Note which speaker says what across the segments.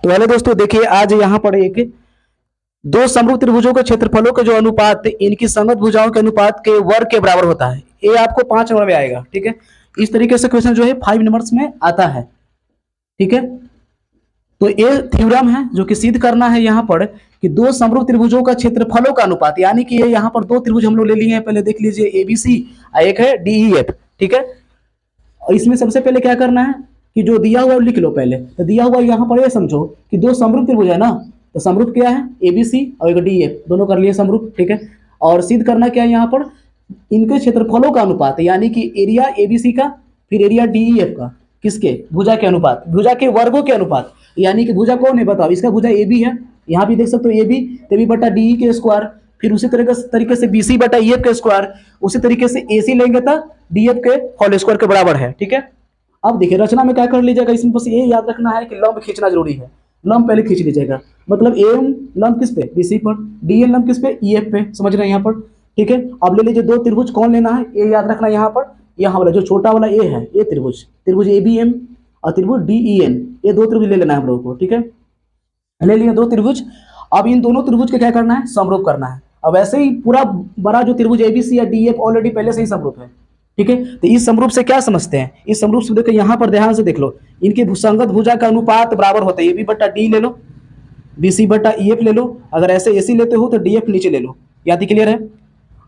Speaker 1: तो हेलो दोस्तों, देखिए आज यहाँ पर एक दो समरूप त्रिभुजों के क्षेत्रफलों के जो अनुपात इनकी संगत भुजाओं के अनुपात के वर्ग के बराबर होता है। ये आपको 5 नंबर में आएगा। ठीक है, इस तरीके से क्वेश्चन जो है 5 नंबर्स में आता है। ठीक है, तो ये थ्योरम है जो कि सिद्ध करना है यहाँ पर कि दो समरूप त्रिभुजों का क्षेत्रफलों का अनुपात, यानी कि ये यहाँ पर दो त्रिभुज हम लोग ले लिए हैं। पहले देख लीजिए एबीसी, एक है डीईएफ। ठीक है, और इसमें सबसे पहले क्या करना है कि जो दिया हुआ लिख लो पहले। तो दिया हुआ यहाँ पर ये समझो कि दो समरूप त्रिभुज है ना, तो समरूप क्या है एबीसी और एक डीएफ, दोनों कर लिए समरूप। ठीक है, और सिद्ध करना क्या है यहाँ पर, इनके क्षेत्रफलों का अनुपात, यानी कि एरिया एबीसी का फिर एरिया डीईएफ का, किसके भुजा के अनुपात, भुजा के वर्गों के अनुपात। यानी कि भुजा कौन है बताओ, इसका भुजा ए बी है, यहाँ भी देख सकते हो ए बी बटा डी के स्क्वायर, फिर उसी तरीके से बी सी बटा ई एफ के स्क्वायर, उसी तरीके से ए सी लेंगे तो डी एफ के होल स्क्वायर के बराबर है। ठीक है, अब देखिए रचना में क्या कर लीजिएगा, इसमें बस ये याद रखना है कि लंब खींचना जरूरी है। लंब पहले खींच लीजिएगा, मतलब एम लंब किस पे, बी सी पर, डी एन लंब किस पे, ई एफ पे, समझ रहे हैं यहाँ पर। ठीक है, अब ले लीजिए दो त्रिभुज कौन लेना है, ये याद रखना यहाँ पर, यहाँ वाला जो छोटा वाला ए है, ये त्रिभुज ए बी एम और त्रिभुज डी ई एन, ये दो त्रिभुज ले लेना है हम लोगों को। ठीक है, ले लिए दो त्रिभुज। अब इन दोनों त्रिभुज के क्या करना है, समरूप करना है। अब ऐसे ही पूरा बड़ा जो त्रिभुज एबीसी या डीएफ ऑलरेडी पहले से ही समरूप है। ठीक है, तो इस समरूप से क्या समझते हैं, इस समरूप से देखो यहाँ पर ध्यान से देख लो, इनके संगत भुजा का अनुपात बराबर होता है ए बी बटा डी ले लो, बी सी बटा ई एफ ले लो, अगर ऐसे ए सी लेते हो तो डी एफ नीचे ले लो। याद क्लियर है।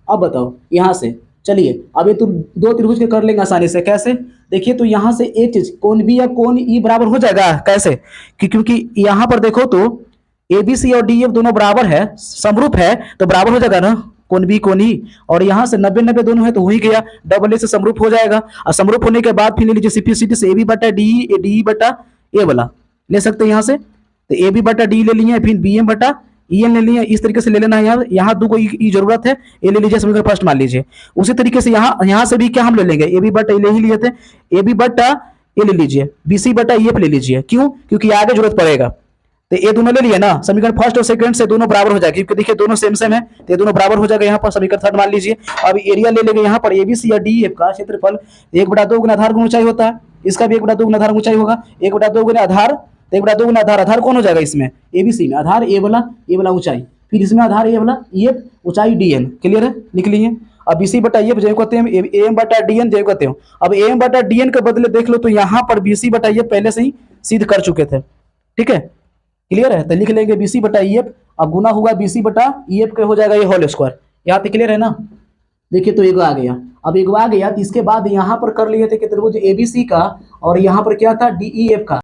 Speaker 1: अब बताओ यहाँ से, चलिए अब ये तो दो त्रिभुज के कर लेंगे आसानी से। कैसे, देखिए तो यहाँ से एक चीज कोण बी या कोण ई बराबर हो जाएगा। कैसे कि क्योंकि यहाँ पर देखो तो ए बी सी और डी एफ दोनों बराबर है, समरूप है, तो बराबर हो जाएगा ना कोण बी कोण ई, और यहाँ से 90-90 दोनों है तो हो ही गया, डबल ए से समरूप हो जाएगा। और समरूप होने के बाद फिर ले लीजिए सिंपलिसिटी से ए बी बटा डी बटा ए वाला ले सकते हैं यहाँ से, तो ए बी बटा डी ले लिए, फिर बी एम बटा ई एन ले लिए। इस तरीके से ले लेना है यार, यहाँ दो को ई जरूरत है, ये ले लीजिए समीकरण फर्स्ट मान लीजिए। उसी तरीके से यहाँ से भी क्या हम ले लेंगे, ए बी बटा ले ही लिए थे, ए बी बटा ये ले लीजिए, बी सी बटा ई एफ ले लीजिए। क्यों, क्योंकि आगे जरूरत पड़ेगा। तो ये दोनों ले लिए ना, समीकरण फर्स्ट और सेकंड से दोनों बराबर हो जाएगा, क्योंकि देखिए दोनों सेम है, तो ये दोनों बराबर हो जाएगा। यहाँ पर समीकरण थर्ड मान लीजिए। अब एरिया ले लेंगे यहाँ पर एबीसी या डी एफ का क्षेत्रफल 1/2 गुना आधार गुना ऊंचाई होता है, इसका भी 1/2 गुना आधार ऊंचाई होगा, 1/2 गुना आधार, तो 1/2 गुना आधार, आधार कौन हो जाएगा इसमें एबीसी में, आधार ए वाला ऊंचाई, फिर इसमें आधार ए वाला ई एफ ऊंचाई डी एन। क्लियर है, लिख लीजिए। अब बी सी बटा ई एफ जो कहते हैं, ए एम बटा डी एन जो कहते हो। अब ए एम बटा डी एन के बदले देख लो तो यहाँ पर बी सी बटा ई एफ पहले से ही सिद्ध कर चुके थे। ठीक है, क्लियर है, तो लिख लेंगे बी सी बटा ई एफ, अब गुना होगा बी सी बटा ई एफ के हो जाएगा ये होल स्क्वायर। यहाँ तक क्लियर है ना। देखिए तो एगो आ गया, अब एगो आ गया, तो इसके बाद यहाँ पर कर लिए थे कि त्रिभुज एबीसी का और यहाँ पर क्या था डीईएफ का।